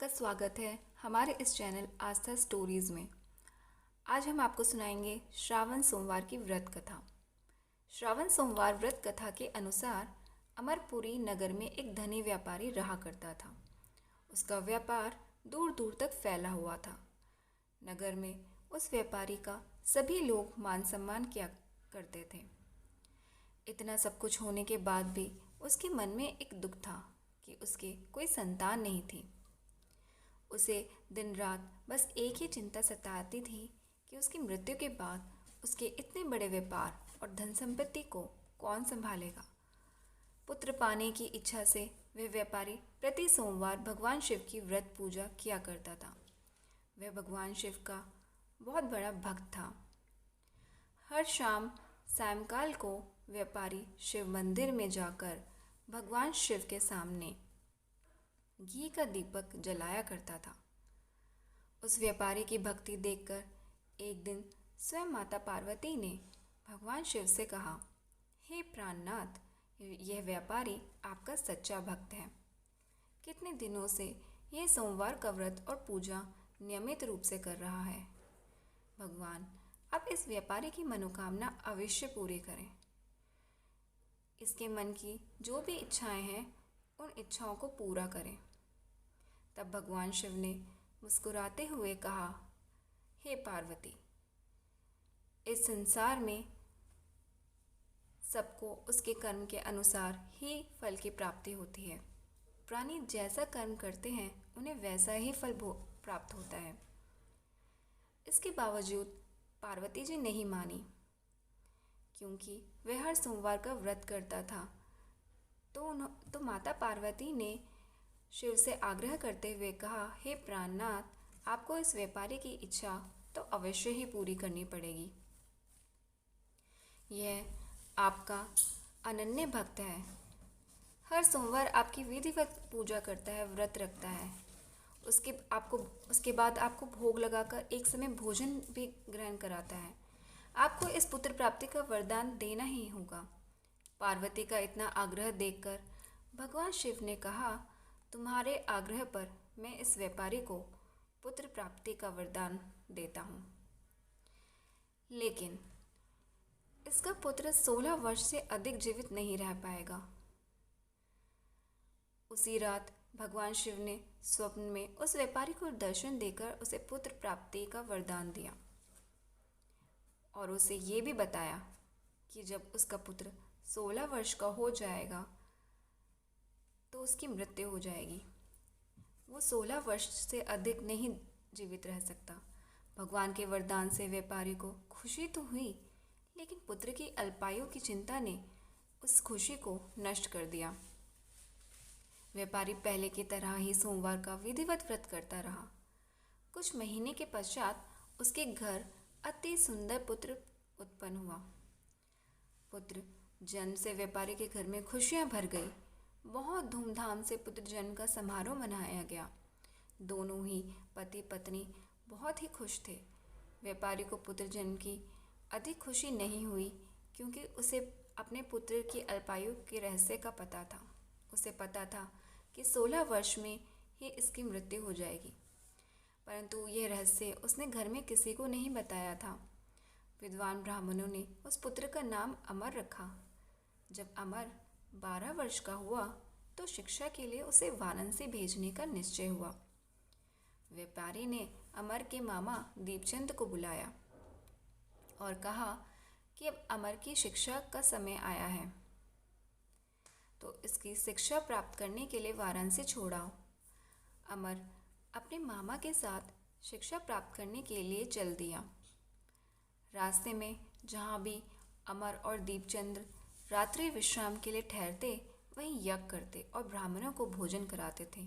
आपका स्वागत है हमारे इस चैनल आस्था स्टोरीज़ में। आज हम आपको सुनाएंगे श्रावण सोमवार की व्रत कथा। श्रावण सोमवार व्रत कथा के अनुसार अमरपुरी नगर में एक धनी व्यापारी रहा करता था। उसका व्यापार दूर दूर तक फैला हुआ था। नगर में उस व्यापारी का सभी लोग मान सम्मान किया करते थे। इतना सब कुछ होने के बाद भी उसके मन में एक दुख था कि उसके कोई संतान नहीं थी। उसे दिन रात बस एक ही चिंता सताती थी कि उसकी मृत्यु के बाद उसके इतने बड़े व्यापार और धन संपत्ति को कौन संभालेगा। पुत्र पाने की इच्छा से वह व्यापारी प्रति सोमवार भगवान शिव की व्रत पूजा किया करता था। वह भगवान शिव का बहुत बड़ा भक्त था। हर शाम सायंकाल को व्यापारी शिव मंदिर में जाकर भगवान शिव के सामने घी का दीपक जलाया करता था। उस व्यापारी की भक्ति देखकर एक दिन स्वयं माता पार्वती ने भगवान शिव से कहा, हे प्राणनाथ, यह व्यापारी आपका सच्चा भक्त है। कितने दिनों से यह सोमवार का व्रत और पूजा नियमित रूप से कर रहा है। भगवान, आप इस व्यापारी की मनोकामना अवश्य पूरी करें। इसके मन की जो भी इच्छाएं हैं उन इच्छाओं को पूरा करें। तब भगवान शिव ने मुस्कुराते हुए कहा, हे पार्वती, इस संसार में सबको उसके कर्म के अनुसार ही फल की प्राप्ति होती है। प्राणी जैसा कर्म करते हैं उन्हें वैसा ही फल प्राप्त होता है। इसके बावजूद पार्वती जी नहीं मानी, क्योंकि वह हर सोमवार का व्रत करता था। तो माता पार्वती ने शिव से आग्रह करते हुए कहा, हे प्राणनाथ, आपको इस व्यापारी की इच्छा तो अवश्य ही पूरी करनी पड़ेगी। यह आपका अनन्य भक्त है। हर सोमवार आपकी विधिवत पूजा करता है, व्रत रखता है। उसके बाद आपको भोग लगाकर एक समय भोजन भी ग्रहण कराता है। आपको इस पुत्र प्राप्ति का वरदान देना ही होगा। पार्वती का इतना आग्रह देखकर भगवान शिव ने कहा, तुम्हारे आग्रह पर मैं इस व्यापारी को पुत्र प्राप्ति का वरदान देता हूँ, लेकिन इसका पुत्र 16 वर्ष से अधिक जीवित नहीं रह पाएगा। उसी रात भगवान शिव ने स्वप्न में उस व्यापारी को दर्शन देकर उसे पुत्र प्राप्ति का वरदान दिया और उसे ये भी बताया कि जब उसका पुत्र 16 वर्ष का हो जाएगा तो उसकी मृत्यु हो जाएगी। वो 16 वर्ष से अधिक नहीं जीवित रह सकता। भगवान के वरदान से व्यापारी को खुशी तो हुई, लेकिन पुत्र की अल्पायु की चिंता ने उस खुशी को नष्ट कर दिया। व्यापारी पहले की तरह ही सोमवार का विधिवत व्रत करता रहा। कुछ महीने के पश्चात उसके घर अति सुंदर पुत्र उत्पन्न हुआ। पुत्र जन्म से व्यापारी के घर में खुशियां भर गई। बहुत धूमधाम से पुत्र जन्म का समारोह मनाया गया। दोनों ही पति पत्नी बहुत ही खुश थे। व्यापारी को पुत्र जन्म की अधिक खुशी नहीं हुई, क्योंकि उसे अपने पुत्र की अल्पायु के रहस्य का पता था। उसे पता था कि 16 वर्ष में ही इसकी मृत्यु हो जाएगी, परंतु यह रहस्य उसने घर में किसी को नहीं बताया था। विद्वान ब्राह्मणों ने उस पुत्र का नाम अमर रखा। जब अमर 12 वर्ष का हुआ तो शिक्षा के लिए उसे वाराणसी भेजने का निश्चय हुआ। व्यापारी ने अमर के मामा दीपचंद को बुलाया और कहा कि अब अमर की शिक्षा का समय आया है, तो इसकी शिक्षा प्राप्त करने के लिए वाराणसी छोड़ाओ। अमर अपने मामा के साथ शिक्षा प्राप्त करने के लिए चल दिया। रास्ते में जहाँ भी अमर और दीपचंद रात्रि विश्राम के लिए ठहरते, वहीं यज्ञ करते और ब्राह्मणों को भोजन कराते थे।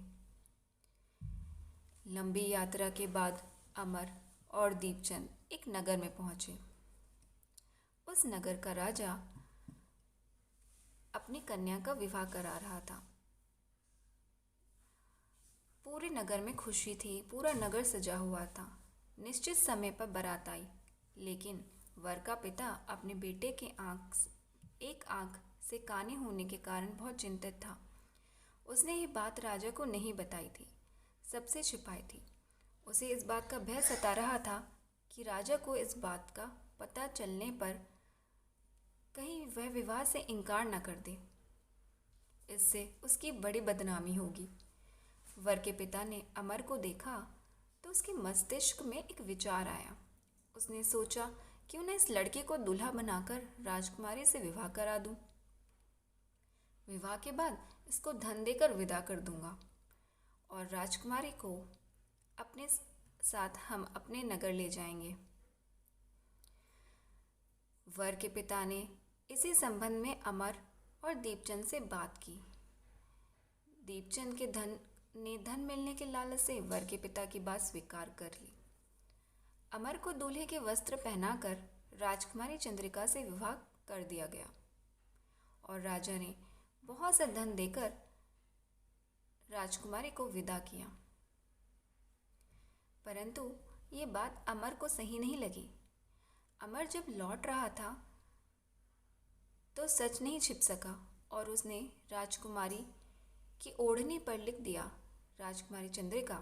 लंबी यात्रा के बाद अमर और दीपचंद एक नगर में पहुंचे। उस नगर का राजा अपनी कन्या का विवाह करा रहा था। पूरे नगर में खुशी थी, पूरा नगर सजा हुआ था। निश्चित समय पर बारात आई, लेकिन वर का पिता अपने बेटे के एक आंख से काने होने के कारण बहुत चिंतित था। उसने ये बात राजा को नहीं बताई थी। सबसे छिपाई थी। उसे इस बात का भय सता रहा था कि राजा को इस बात का पता चलने पर कहीं वह विवाह से इनकार न कर दे। इससे उसकी बड़ी बदनामी होगी। वर के पिता ने अमर को देखा तो उसके मस्तिष्क में एक विचार आया। उसने सोचा क्यों न इस लड़के को दूल्हा बनाकर राजकुमारी से विवाह करा दूं। विवाह के बाद इसको धन देकर विदा कर दूंगा और राजकुमारी को अपने साथ हम अपने नगर ले जाएंगे। वर के पिता ने इसी संबंध में अमर और दीपचंद से बात की। दीपचंद के धन मिलने के लालच से वर के पिता की बात स्वीकार कर ली। अमर को दूल्हे के वस्त्र पहनाकर राजकुमारी चंद्रिका से विवाह कर दिया गया और राजा ने बहुत सा धन देकर राजकुमारी को विदा किया। परंतु ये बात अमर को सही नहीं लगी। अमर जब लौट रहा था तो सच नहीं छिप सका और उसने राजकुमारी की ओढ़नी पर लिख दिया, राजकुमारी चंद्रिका,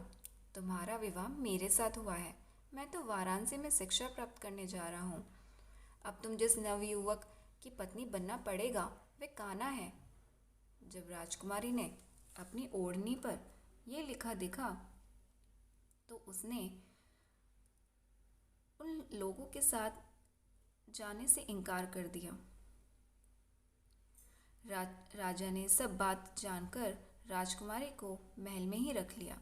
तुम्हारा विवाह मेरे साथ हुआ है। मैं तो वाराणसी में शिक्षा प्राप्त करने जा रहा हूँ। अब तुम जिस नवयुवक की पत्नी बनना पड़ेगा वे कान्हा है। जब राजकुमारी ने अपनी ओढ़नी पर यह लिखा देखा तो उसने उन लोगों के साथ जाने से इनकार कर दिया। राजा ने सब बात जानकर राजकुमारी को महल में ही रख लिया।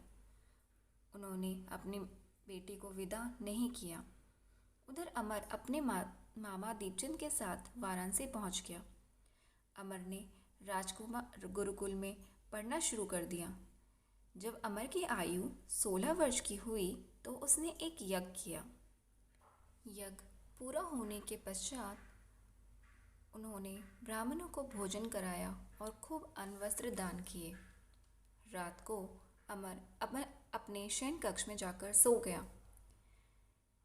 उन्होंने अपनी बेटी को विदा नहीं किया। उधर अमर अपने मामा दीपचंद के साथ वाराणसी पहुंच गया। अमर ने राजकुमार गुरुकुल में पढ़ना शुरू कर दिया। जब अमर की आयु 16 वर्ष की हुई तो उसने एक यज्ञ किया। यज्ञ पूरा होने के पश्चात उन्होंने ब्राह्मणों को भोजन कराया और खूब अन्न वस्त्र दान किए। रात को अमर अपने शयन कक्ष में जाकर सो गया।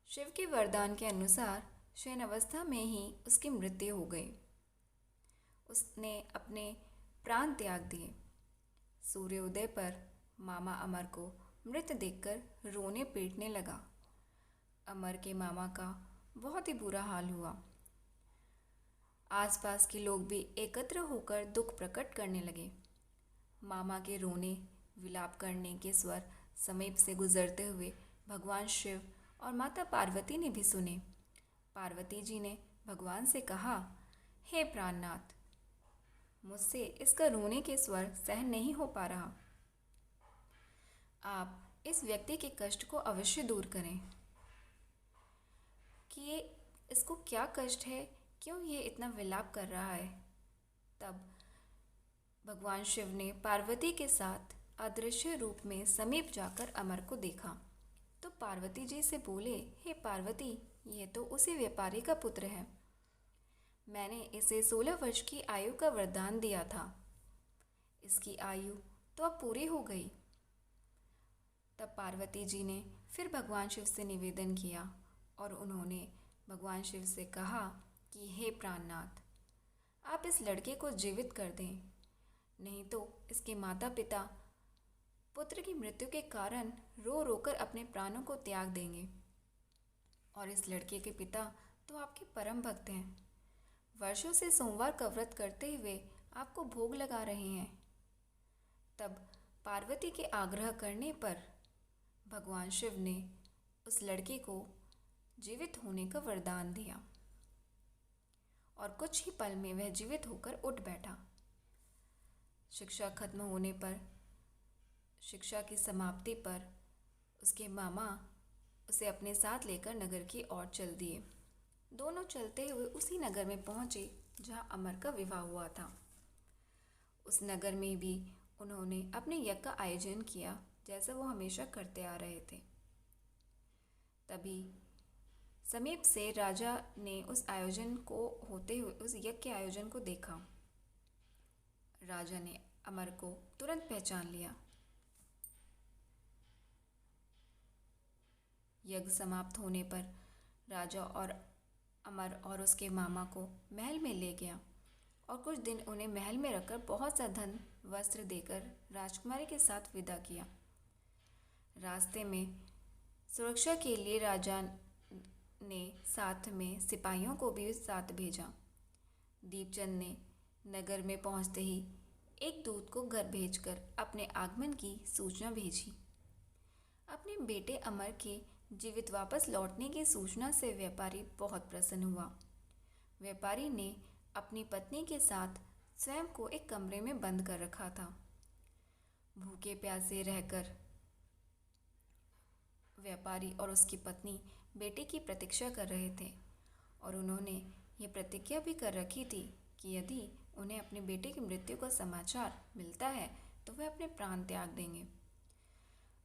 शिव के वरदान के अनुसार शयन अवस्था में ही उसकी मृत्यु हो गई। उसने अपने प्राण त्याग दिए। सूर्योदय पर मामा अमर को मृत देखकर रोने पीटने लगा। अमर के मामा का बहुत ही बुरा हाल हुआ। आसपास के लोग भी एकत्र होकर दुख प्रकट करने लगे। मामा के रोने विलाप करने के स्वर समीप से गुजरते हुए भगवान शिव और माता पार्वती ने भी सुने। पार्वती जी ने भगवान से कहा, हे प्राणनाथ, मुझसे इसका रोने के स्वर सहन नहीं हो पा रहा। आप इस व्यक्ति के कष्ट को अवश्य दूर करें कि ये इसको क्या कष्ट है, क्यों ये इतना विलाप कर रहा है। तब भगवान शिव ने पार्वती के साथ अदृश्य रूप में समीप जाकर अमर को देखा तो पार्वती जी से बोले, हे पार्वती, ये तो उसी व्यापारी का पुत्र है। मैंने इसे 16 वर्ष की आयु का वरदान दिया था। इसकी आयु तो अब पूरी हो गई। तब पार्वती जी ने फिर भगवान शिव से निवेदन किया और उन्होंने भगवान शिव से कहा कि हे प्राणनाथ, आप इस लड़के को जीवित कर दें, नहीं तो इसके माता पिता पुत्र की मृत्यु के कारण रो रोकर अपने प्राणों को त्याग देंगे। और इस लड़के के पिता तो आपके परम भक्त हैं, वर्षों से सोमवार का व्रत करते हुए आपको भोग लगा रहे हैं। तब पार्वती के आग्रह करने पर भगवान शिव ने उस लड़के को जीवित होने का वरदान दिया और कुछ ही पल में वह जीवित होकर उठ बैठा। शिक्षा खत्म होने पर, शिक्षा की समाप्ति पर उसके मामा उसे अपने साथ लेकर नगर की ओर चल दिए। दोनों चलते हुए उसी नगर में पहुंचे जहां अमर का विवाह हुआ था। उस नगर में भी उन्होंने अपने यज्ञ का आयोजन किया जैसा वो हमेशा करते आ रहे थे। तभी समीप से राजा ने उस आयोजन को होते हुए उस यज्ञ के आयोजन को देखा। राजा ने अमर को तुरंत पहचान लिया। यज्ञ समाप्त होने पर राजा और अमर और उसके मामा को महल में ले गया और कुछ दिन उन्हें महल में रखकर बहुत सा धन वस्त्र देकर राजकुमारी के साथ विदा किया। रास्ते में सुरक्षा के लिए राजा ने साथ में सिपाहियों को भी साथ भेजा। दीपचंद ने नगर में पहुंचते ही एक दूत को घर भेजकर अपने आगमन की सूचना भेजी। अपने बेटे अमर के जीवित वापस लौटने की सूचना से व्यापारी बहुत प्रसन्न हुआ। व्यापारी ने अपनी पत्नी के साथ स्वयं को एक कमरे में बंद कर रखा था। भूखे प्यासे रहकर व्यापारी और उसकी पत्नी बेटे की प्रतीक्षा कर रहे थे और उन्होंने ये प्रतिज्ञा भी कर रखी थी कि यदि उन्हें अपने बेटे की मृत्यु का समाचार मिलता है तो वे अपने प्राण त्याग देंगे।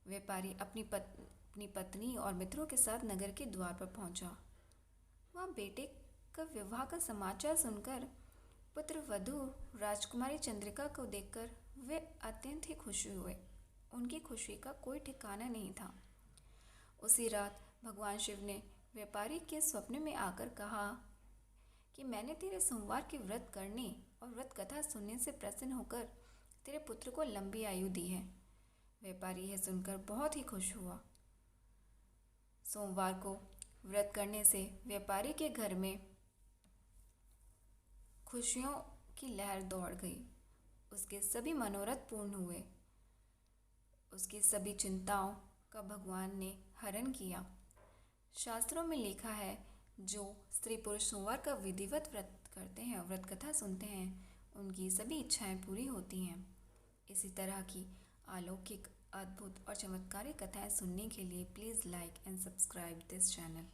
व्यापारी अपनी पत्नी और मित्रों के साथ नगर के द्वार पर पहुंचा। वहाँ बेटे का विवाह का समाचार सुनकर पुत्र वधू राजकुमारी चंद्रिका को देखकर वे अत्यंत ही खुश हुए। उनकी खुशी का कोई ठिकाना नहीं था। उसी रात भगवान शिव ने व्यापारी के स्वप्न में आकर कहा कि मैंने तेरे सोमवार के व्रत करने और व्रत कथा सुनने से प्रसन्न होकर तेरे पुत्र को लंबी आयु दी है। व्यापारी यह सुनकर बहुत ही खुश हुआ। सोमवार को व्रत करने से व्यापारी के घर में खुशियों की लहर दौड़ गई। उसके सभी मनोरथ पूर्ण हुए। उसकी सभी चिंताओं का भगवान ने हरण किया। शास्त्रों में लिखा है, जो स्त्री पुरुष सोमवार का विधिवत व्रत करते हैं, व्रत कथा सुनते हैं, उनकी सभी इच्छाएं पूरी होती हैं। इसी तरह की अलौकिक, अद्भुत और चमत्कारिक कथाएं सुनने के लिए please like and subscribe this channel.